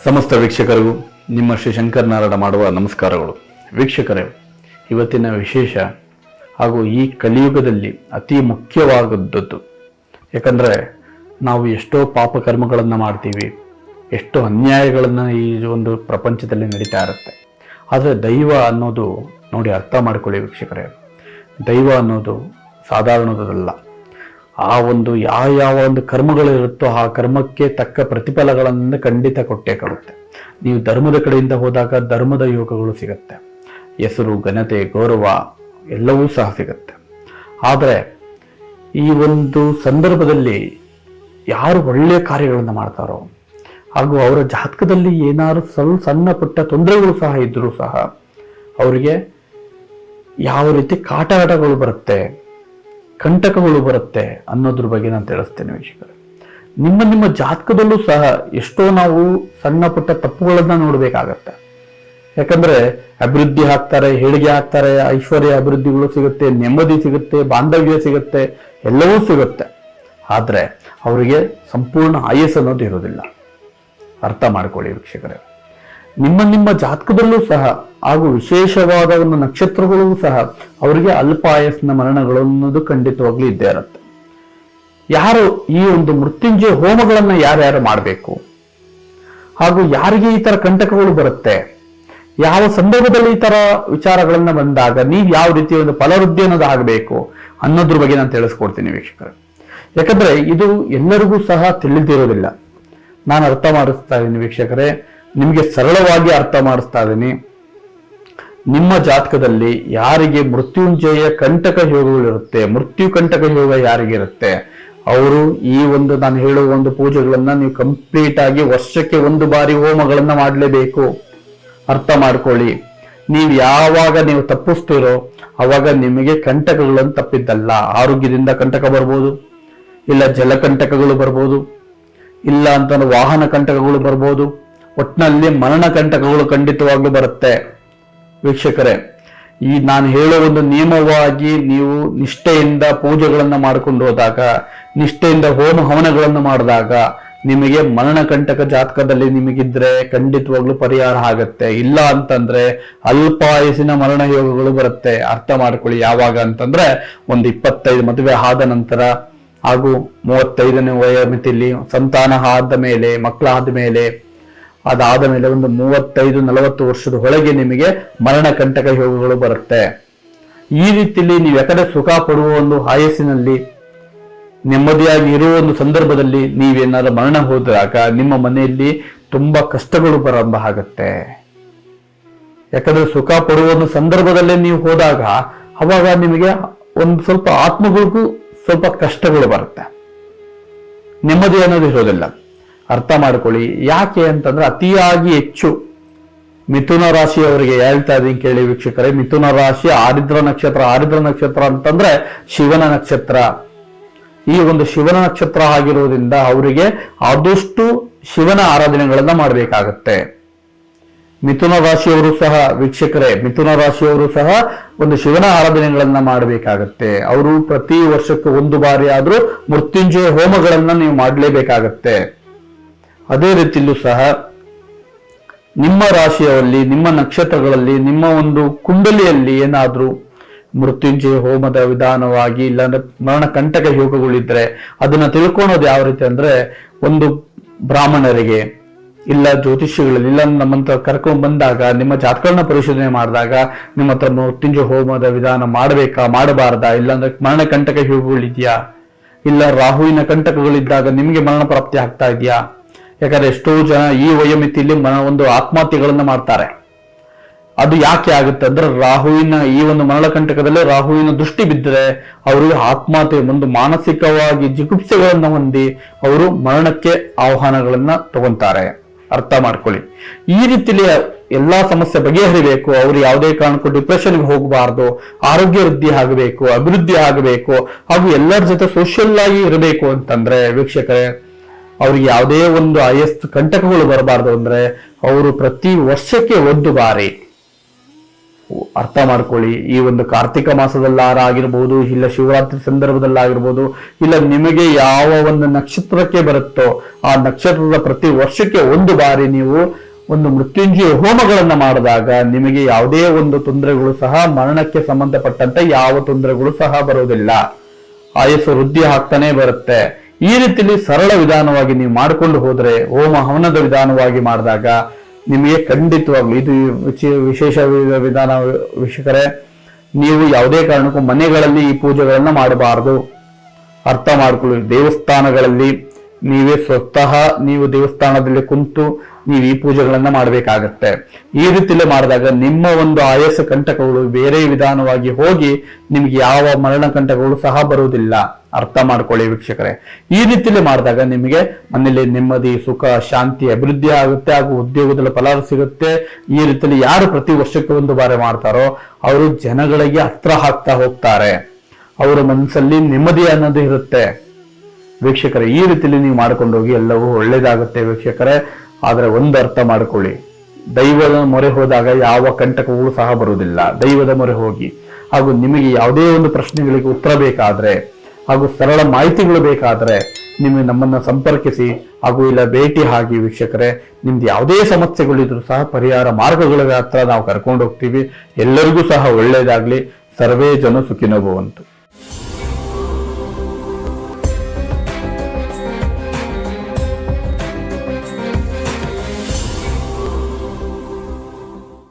ಸಮಸ್ತ ವೀಕ್ಷಕರಿಗೂ ನಿಮ್ಮ ಶ್ರೀ ಶಂಕರ್ ನಾರಾಯಣ ಮಾಡುವ ನಮಸ್ಕಾರಗಳು. ವೀಕ್ಷಕರೇ, ಇವತ್ತಿನ ವಿಶೇಷ ಹಾಗೂ ಈ ಕಲಿಯುಗದಲ್ಲಿ ಅತಿ ಮುಖ್ಯವಾದದ್ದು. ಯಾಕಂದರೆ ನಾವು ಎಷ್ಟೋ ಪಾಪಕರ್ಮಗಳನ್ನು ಮಾಡ್ತೀವಿ, ಎಷ್ಟೋ ಅನ್ಯಾಯಗಳನ್ನು ಈ ಒಂದು ಪ್ರಪಂಚದಲ್ಲಿ ನಡೀತಾ ಇರುತ್ತೆ. ಆದರೆ ದೈವ ಅನ್ನೋದು ನೋಡಿ, ಅರ್ಥ ಮಾಡ್ಕೊಳ್ಳಿ ವೀಕ್ಷಕರೇ, ದೈವ ಅನ್ನೋದು ಸಾಧಾರಣದಲ್ಲ. ಆ ಒಂದು ಯಾವ ಒಂದು ಕರ್ಮಗಳಿರುತ್ತೋ ಆ ಕರ್ಮಕ್ಕೆ ತಕ್ಕ ಪ್ರತಿಫಲಗಳನ್ನು ಖಂಡಿತ ಕೊಟ್ಟೇ ಕೊಡುತ್ತೆ. ನೀವು ಧರ್ಮದ ಕಡೆಯಿಂದ ಹೋದಾಗ ಧರ್ಮದ ಯೋಗಗಳು ಸಿಗುತ್ತೆ, ಹೆಸರು, ಘನತೆ, ಗೌರವ ಎಲ್ಲವೂ ಸಹ ಸಿಗುತ್ತೆ. ಆದರೆ ಈ ಒಂದು ಸಂದರ್ಭದಲ್ಲಿ ಯಾರು ಒಳ್ಳೆಯ ಕಾರ್ಯಗಳನ್ನು ಮಾಡ್ತಾರೋ ಹಾಗೂ ಅವರ ಜಾತಕದಲ್ಲಿ ಏನಾದ್ರು ಸಣ್ಣ ಪುಟ್ಟ ತೊಂದರೆಗಳು ಸಹ ಇದ್ರೂ ಸಹ ಅವರಿಗೆ ಯಾವ ರೀತಿ ಕಾಟಾಟಗಳು ಬರುತ್ತೆ, ಕಂಟಕಗಳು ಬರುತ್ತೆ ಅನ್ನೋದ್ರ ಬಗ್ಗೆ ನಾನು ತಿಳಿಸ್ತೇನೆ ವೀಕ್ಷಕರೇ. ನಿಮ್ಮ ಜಾತಕದಲ್ಲೂ ಸಹ ಎಷ್ಟೋ ನಾವು ಸಣ್ಣ ಪುಟ್ಟ ತಪ್ಪುಗಳನ್ನ ನೋಡ್ಬೇಕಾಗತ್ತೆ. ಯಾಕಂದ್ರೆ ಅಭಿವೃದ್ಧಿ ಹಾಕ್ತಾರೆ, ಏಳಿಗೆ ಹಾಕ್ತಾರೆ, ಐಶ್ವರ್ಯ ಅಭಿವೃದ್ಧಿಗಳು ಸಿಗುತ್ತೆ, ನೆಮ್ಮದಿ ಸಿಗುತ್ತೆ, ಬಾಂಧವ್ಯ ಸಿಗುತ್ತೆ, ಎಲ್ಲವೂ ಸಿಗುತ್ತೆ. ಆದ್ರೆ ಅವರಿಗೆ ಸಂಪೂರ್ಣ ಆಯಸ್ಸು ಅನ್ನೋದು ಇರೋದಿಲ್ಲ. ಅರ್ಥ ಮಾಡ್ಕೊಳ್ಳಿ ವೀಕ್ಷಕರೇ, ನಿಮ್ಮ ಜಾತಕದಲ್ಲೂ ಸಹ ಹಾಗೂ ವಿಶೇಷವಾದ ಒಂದು ನಕ್ಷತ್ರಗಳು ಸಹ ಅವರಿಗೆ ಅಲ್ಪ ಆಯಸ್ಸಿನ ಮರಣಗಳು ಅನ್ನೋದು ಖಂಡಿತವಾಗ್ಲೂ ಇದ್ದೇ ಇರುತ್ತೆ. ಯಾರು ಈ ಒಂದು ಮೃತ್ಯುಂಜಯ ಹೋಮಗಳನ್ನ ಯಾರ್ಯಾರು ಮಾಡಬೇಕು ಹಾಗೂ ಯಾರಿಗೆ ಈ ತರ ಕಂಟಕಗಳು ಬರುತ್ತೆ, ಯಾವ ಸಂದರ್ಭದಲ್ಲಿ ಈ ತರ ವಿಚಾರಗಳನ್ನ ಬಂದಾಗ ನೀವು ಯಾವ ರೀತಿಯ ಒಂದು ಫಲವೃದ್ಧಿ ಅನ್ನೋದು ಆಗಬೇಕು ಅನ್ನೋದ್ರ ಬಗ್ಗೆ ನಾನು ತಿಳಿಸ್ಕೊಡ್ತೀನಿ ವೀಕ್ಷಕರೇ. ಯಾಕಂದ್ರೆ ಇದು ಎಲ್ಲರಿಗೂ ಸಹ ತಿಳಿದಿರೋದಿಲ್ಲ. ನಾನು ಅರ್ಥ ಮಾಡಿಸ್ತಾ ಇದ್ದೀನಿ ವೀಕ್ಷಕರೇ, ನಿಮಗೆ ಸರಳವಾಗಿ ಅರ್ಥ ಮಾಡಿಸ್ತಾ ಇದ್ದೀನಿ. ನಿಮ್ಮ ಜಾತಕದಲ್ಲಿ ಯಾರಿಗೆ ಮೃತ್ಯುಂಜಯ ಕಂಟಕ ಯೋಗಗಳಿರುತ್ತೆ, ಮೃತ್ಯು ಕಂಟಕ ಯೋಗ ಯಾರಿಗಿರುತ್ತೆ, ಅವರು ಈ ಒಂದು ನಾನು ಹೇಳುವ ಒಂದು ಪೂಜೆಗಳನ್ನ ನೀವು ಕಂಪ್ಲೀಟ್ ಆಗಿ ವರ್ಷಕ್ಕೆ ಒಂದು ಬಾರಿ ಹೋಮಗಳನ್ನ ಮಾಡಲೇಬೇಕು. ಅರ್ಥ ಮಾಡ್ಕೊಳ್ಳಿ. ನೀವು ಯಾವಾಗ ನೀವು ತಪ್ಪಿಸ್ತೀರೋ ಅವಾಗ ನಿಮಗೆ ಕಂಟಕಗಳನ್ನು ತಪ್ಪಿದ್ದಲ್ಲ. ಆರೋಗ್ಯದಿಂದ ಕಂಟಕ ಬರ್ಬೋದು, ಇಲ್ಲ ಜಲಕಂಟಕಗಳು ಬರ್ಬೋದು, ಇಲ್ಲ ಅಂತ ವಾಹನ ಕಂಟಕಗಳು ಬರ್ಬೋದು, ಒಟ್ಟಿನಲ್ಲಿ ಮರಣ ಕಂಟಕಗಳು ಖಂಡಿತವಾಗ್ಲೂ ಬರುತ್ತೆ ವೀಕ್ಷಕರೇ. ಈ ನಾನು ಹೇಳೋ ಒಂದು ನಿಯಮವಾಗಿ ನೀವು ನಿಷ್ಠೆಯಿಂದ ಪೂಜೆಗಳನ್ನ ಮಾಡ್ಕೊಂಡು ಹೋದಾಗ, ನಿಷ್ಠೆಯಿಂದ ಹೋಮ ಹವನಗಳನ್ನು ಮಾಡಿದಾಗ ನಿಮಗೆ ಮರಣ ಕಂಟಕ ಜಾತಕದಲ್ಲಿ ನಿಮಗಿದ್ರೆ ಖಂಡಿತವಾಗ್ಲೂ ಪರಿಹಾರ ಆಗತ್ತೆ. ಇಲ್ಲ ಅಂತಂದ್ರೆ ಅಲ್ಪಾಯಸ್ಸಿನ ಮರಣ ಯೋಗಗಳು ಬರುತ್ತೆ. ಅರ್ಥ ಮಾಡ್ಕೊಳ್ಳಿ. ಯಾವಾಗ ಅಂತಂದ್ರೆ ಒಂದು 25 ಮದುವೆ ಆದ ನಂತರ ಹಾಗೂ 35ನೇ ವಯೋಮಿತಿಯಲ್ಲಿ ಸಂತಾನ ಆದ ಮೇಲೆ, ಮಕ್ಕಳಾದ ಮೇಲೆ, ಅದಾದ ಮೇಲೆ ಒಂದು 35-40 ವರ್ಷದ ಒಳಗೆ ನಿಮಗೆ ಮರಣ ಕಂಟಕ ಯೋಗಗಳು ಬರುತ್ತೆ. ಈ ರೀತಿಯಲ್ಲಿ ನೀವು ಯಾಕಂದ್ರೆ ಸುಖ ಪಡುವ ಒಂದು ಆಯಸ್ಸಿನಲ್ಲಿ ನೆಮ್ಮದಿಯಾಗಿ ಇರುವ ಒಂದು ಸಂದರ್ಭದಲ್ಲಿ ನೀವೇನಾದ್ರೂ ಮರಣ ಹೋದಾಗ ನಿಮ್ಮ ಮನೆಯಲ್ಲಿ ತುಂಬಾ ಕಷ್ಟಗಳು ಪ್ರಾರಂಭ ಆಗತ್ತೆ. ಯಾಕಂದ್ರೆ ಸುಖ ಪಡುವ ಒಂದು ಸಂದರ್ಭದಲ್ಲೇ ನೀವು ಹೋದಾಗ ಅವಾಗ ನಿಮಗೆ ಒಂದು ಸ್ವಲ್ಪ ಆತ್ಮಗಳಿಗೂ ಸ್ವಲ್ಪ ಕಷ್ಟಗಳು ಬರುತ್ತೆ, ನೆಮ್ಮದಿ ಅನ್ನೋದು ಇರೋದಿಲ್ಲ. ಅರ್ಥ ಮಾಡ್ಕೊಳ್ಳಿ. ಯಾಕೆ ಅಂತಂದ್ರೆ ಅತಿಯಾಗಿ ಹೆಚ್ಚು ಮಿಥುನ ರಾಶಿಯವರಿಗೆ ಹೇಳ್ತಾ ಇದೀನಿ ಕೇಳಿ ವೀಕ್ಷಕರೇ. ಮಿಥುನ ರಾಶಿ ಆರಿದ್ರ ನಕ್ಷತ್ರ ಅಂತಂದ್ರೆ ಶಿವನ ನಕ್ಷತ್ರ. ಈ ಒಂದು ಶಿವನ ನಕ್ಷತ್ರ ಆಗಿರುವುದರಿಂದ ಅವರಿಗೆ ಆದಷ್ಟು ಶಿವನ ಆರಾಧನೆಗಳನ್ನ ಮಾಡಬೇಕಾಗತ್ತೆ. ಮಿಥುನ ರಾಶಿಯವರು ಸಹ ವೀಕ್ಷಕರೇ, ಮಿಥುನ ರಾಶಿಯವರು ಸಹ ಒಂದು ಶಿವನ ಆರಾಧನೆಗಳನ್ನ ಮಾಡಬೇಕಾಗತ್ತೆ. ಅವರು ಪ್ರತಿ ವರ್ಷಕ್ಕೆ ಒಂದು ಬಾರಿ ಆದ್ರೂ ಮೃತ್ಯುಂಜಯ ಹೋಮಗಳನ್ನ ನೀವು ಮಾಡಲೇಬೇಕಾಗತ್ತೆ. ಅದೇ ರೀತಿಯಲ್ಲೂ ಸಹ ನಿಮ್ಮ ರಾಶಿಯಲ್ಲಿ, ನಿಮ್ಮ ನಕ್ಷತ್ರಗಳಲ್ಲಿ, ನಿಮ್ಮ ಒಂದು ಕುಂಡಲಿಯಲ್ಲಿ ಏನಾದ್ರೂ ಮೃತ್ಯುಂಜಯ ಹೋಮದ ವಿಧಾನವಾಗಿ ಇಲ್ಲಾಂದ್ರೆ ಮರಣ ಕಂಟಕ ಯೋಗಗಳಿದ್ರೆ ಅದನ್ನ ತಿಳ್ಕೊಳೋದು ಯಾವ ರೀತಿ ಅಂದ್ರೆ, ಒಂದು ಬ್ರಾಹ್ಮಣರಿಗೆ ಇಲ್ಲ ಜ್ಯೋತಿಷ್ಯಗಳಲ್ಲಿ ಇಲ್ಲ ನಮ್ಮಂತ ಕರ್ಕೊಂಡ್ ಬಂದಾಗ ನಿಮ್ಮ ಜಾತಕಗಳನ್ನ ಪರಿಶೋಧನೆ ಮಾಡಿದಾಗ ನಿಮ್ಮ ಹತ್ರ ಮೃತ್ಯುಂಜಯ ಹೋಮದ ವಿಧಾನ ಮಾಡಬೇಕಾ ಮಾಡಬಾರ್ದಾ, ಇಲ್ಲಾಂದ್ರೆ ಮರಣ ಕಂಟಕ ಯೋಗಗಳಿದ್ಯಾ, ಇಲ್ಲ ರಾಹುವಿನ ಕಂಟಕಗಳಿದ್ದಾಗ ನಿಮಗೆ ಮರಣ ಪ್ರಾಪ್ತಿ ಆಗ್ತಾ ಇದೆಯಾ. ಯಾಕಂದ್ರೆ ಎಷ್ಟೋ ಜನ ಈ ವಯೋಮಿತಿಯಲ್ಲಿ ಒಂದು ಆತ್ಮಹತ್ಯೆಗಳನ್ನ ಮಾಡ್ತಾರೆ. ಅದು ಯಾಕೆ ಆಗುತ್ತೆ ಅಂದ್ರೆ ರಾಹುವಿನ ಈ ಒಂದು ಮರಣ ಕಂಟಕದಲ್ಲಿ ರಾಹುವಿನ ದೃಷ್ಟಿ ಬಿದ್ದರೆ ಅವರಿಗೆ ಆತ್ಮಹತ್ಯೆ, ಒಂದು ಮಾನಸಿಕವಾಗಿ ಜಿಗುಪ್ಸೆಗಳನ್ನ ಹೊಂದಿ ಅವರು ಮರಣಕ್ಕೆ ಆಹ್ವಾನಗಳನ್ನ ತಗೊಂತಾರೆ. ಅರ್ಥ ಮಾಡ್ಕೊಳ್ಳಿ. ಈ ರೀತಿಯಲ್ಲಿ ಎಲ್ಲಾ ಸಮಸ್ಯೆ ಬಗೆಹರಿಬೇಕು. ಅವರು ಯಾವುದೇ ಕಾರಣಕ್ಕೂ ಡಿಪ್ರೆಷನ್ಗೆ ಹೋಗಬಾರ್ದು, ಆರೋಗ್ಯ ವೃದ್ಧಿ ಆಗಬೇಕು, ಅಭಿವೃದ್ಧಿ ಆಗಬೇಕು, ಹಾಗೂ ಎಲ್ಲರ ಜೊತೆ ಸೋಷಿಯಲ್ ಆಗಿ ಇರಬೇಕು ಅಂತಂದ್ರೆ ವೀಕ್ಷಕರೇ, ಅವ್ರಿಗೆ ಯಾವುದೇ ಒಂದು ಆಯಸ್ಸು ಕಂಟಕಗಳು ಬರಬಾರ್ದು ಅಂದ್ರೆ ಅವರು ಪ್ರತಿ ವರ್ಷಕ್ಕೆ ಅರ್ಥ ಮಾಡ್ಕೊಳ್ಳಿ. ಈ ಒಂದು ಕಾರ್ತಿಕ ಮಾಸದಲ್ಲಾಗಿರ್ಬೋದು, ಇಲ್ಲ ಶಿವರಾತ್ರಿ ಸಂದರ್ಭದಲ್ಲಾಗಿರ್ಬೋದು, ಇಲ್ಲ ನಿಮಗೆ ಯಾವ ಒಂದು ನಕ್ಷತ್ರಕ್ಕೆ ಬರುತ್ತೋ ಆ ನಕ್ಷತ್ರದ ಪ್ರತಿ ವರ್ಷಕ್ಕೆ ಒಂದು ಬಾರಿ ನೀವು ಒಂದು ಮೃತ್ಯುಂಜಯ ಹೋಮಗಳನ್ನ ಮಾಡಿದಾಗ ನಿಮಗೆ ಯಾವುದೇ ಒಂದು ತೊಂದರೆಗಳು ಸಹ, ಮರಣಕ್ಕೆ ಸಂಬಂಧಪಟ್ಟಂತೆ ಯಾವ ತೊಂದರೆಗಳು ಸಹ ಬರುವುದಿಲ್ಲ. ಆಯಸ್ಸು ವೃದ್ಧಿ ಆಗ್ತಾನೆ ಬರುತ್ತೆ. ಈ ರೀತಿಯಲ್ಲಿ ಸರಳ ವಿಧಾನವಾಗಿ ನೀವು ಮಾಡಿಕೊಂಡು ಹೋದ್ರೆ, ಹೋಮ ಹವನದ ವಿಧಾನವಾಗಿ ಮಾಡಿದಾಗ ನಿಮಗೆ ಖಂಡಿತವಾಗ್ಲು ಇದು ವಿಶೇಷ ವಿಧಾನ. ವೀಕ್ಷಕರೇ, ನೀವು ಯಾವುದೇ ಕಾರಣಕ್ಕೂ ಮನೆಗಳಲ್ಲಿ ಈ ಪೂಜೆಗಳನ್ನ ಮಾಡಬಾರದು. ಅರ್ಥ ಮಾಡ್ಕೊಳ್ಳಿ. ದೇವಸ್ಥಾನಗಳಲ್ಲಿ ನೀವೇ ಸ್ವತಃ ನೀವು ದೇವಸ್ಥಾನದಲ್ಲಿ ಕುಂತು ನೀವು ಈ ಪೂಜೆಗಳನ್ನ ಮಾಡಬೇಕಾಗತ್ತೆ. ಈ ರೀತಿಯಲ್ಲಿ ಮಾಡಿದಾಗ ನಿಮ್ಮ ಒಂದು ಆಯಸ್ಸ ಕಂಟಕಗಳು ಬೇರೆ ವಿಧಾನವಾಗಿ ಹೋಗಿ ನಿಮ್ಗೆ ಯಾವ ಮರಣ ಕಂಟಕಗಳು ಸಹ ಬರುವುದಿಲ್ಲ. ಅರ್ಥ ಮಾಡ್ಕೊಳ್ಳಿ ವೀಕ್ಷಕರೇ. ಈ ರೀತಿಯಲ್ಲಿ ಮಾಡಿದಾಗ ನಿಮಗೆ ಮನೆಯಲ್ಲಿ ನೆಮ್ಮದಿ, ಸುಖ, ಶಾಂತಿ, ಅಭಿವೃದ್ಧಿ ಆಗುತ್ತೆ, ಹಾಗೂ ಉದ್ಯೋಗದಲ್ಲಿ ಫಲ ಸಿಗುತ್ತೆ. ಈ ರೀತಿಯಲ್ಲಿ ಯಾರು ಪ್ರತಿ ವರ್ಷಕ್ಕೆ ಒಂದು ಬಾರಿ ಮಾಡ್ತಾರೋ ಅವರು ಜನಗಳಿಗೆ ಹತ್ರ ಆಗ್ತಾ ಹೋಗ್ತಾರೆ. ಅವರ ಮನಸ್ಸಲ್ಲಿ ನೆಮ್ಮದಿ ಅನ್ನೋದು ಇರುತ್ತೆ ವೀಕ್ಷಕರೇ. ಈ ರೀತಿಯಲ್ಲಿ ನೀವು ಮಾಡ್ಕೊಂಡು ಹೋಗಿ ಎಲ್ಲವೂ ಒಳ್ಳೇದಾಗುತ್ತೆ ವೀಕ್ಷಕರೇ. ಆದ್ರೆ ಒಂದು ಅರ್ಥ ಮಾಡ್ಕೊಳ್ಳಿ, ದೈವದ ಮೊರೆ ಹೋದಾಗ ಯಾವ ಕಂಟಕಗಳು ಸಹ ಬರುವುದಿಲ್ಲ. ದೈವದ ಮೊರೆ ಹೋಗಿ, ಹಾಗೂ ನಿಮಗೆ ಯಾವುದೇ ಒಂದು ಪ್ರಶ್ನೆಗಳಿಗೆ ಉತ್ತರ ಬೇಕಾದ್ರೆ ಹಾಗೂ ಸರಳ ಮಾಹಿತಿಗಳು ಬೇಕಾದ್ರೆ ನಿಮಗೆ ನಮ್ಮನ್ನ ಸಂಪರ್ಕಿಸಿ, ಹಾಗೂ ಇಲ್ಲ ಭೇಟಿ ಆಗಿ ವೀಕ್ಷಕರೇ. ನಿಮ್ದು ಯಾವುದೇ ಸಮಸ್ಯೆಗಳಿದ್ರು ಸಹ ಪರಿಹಾರ ಮಾರ್ಗಗಳ ಹತ್ರ ನಾವು ಕರ್ಕೊಂಡು ಹೋಗ್ತೀವಿ. ಎಲ್ಲರಿಗೂ ಸಹ ಒಳ್ಳೇದಾಗ್ಲಿ. ಸರ್ವೇ ಜನ ಸುಖಿನೋ ಭವಂತು.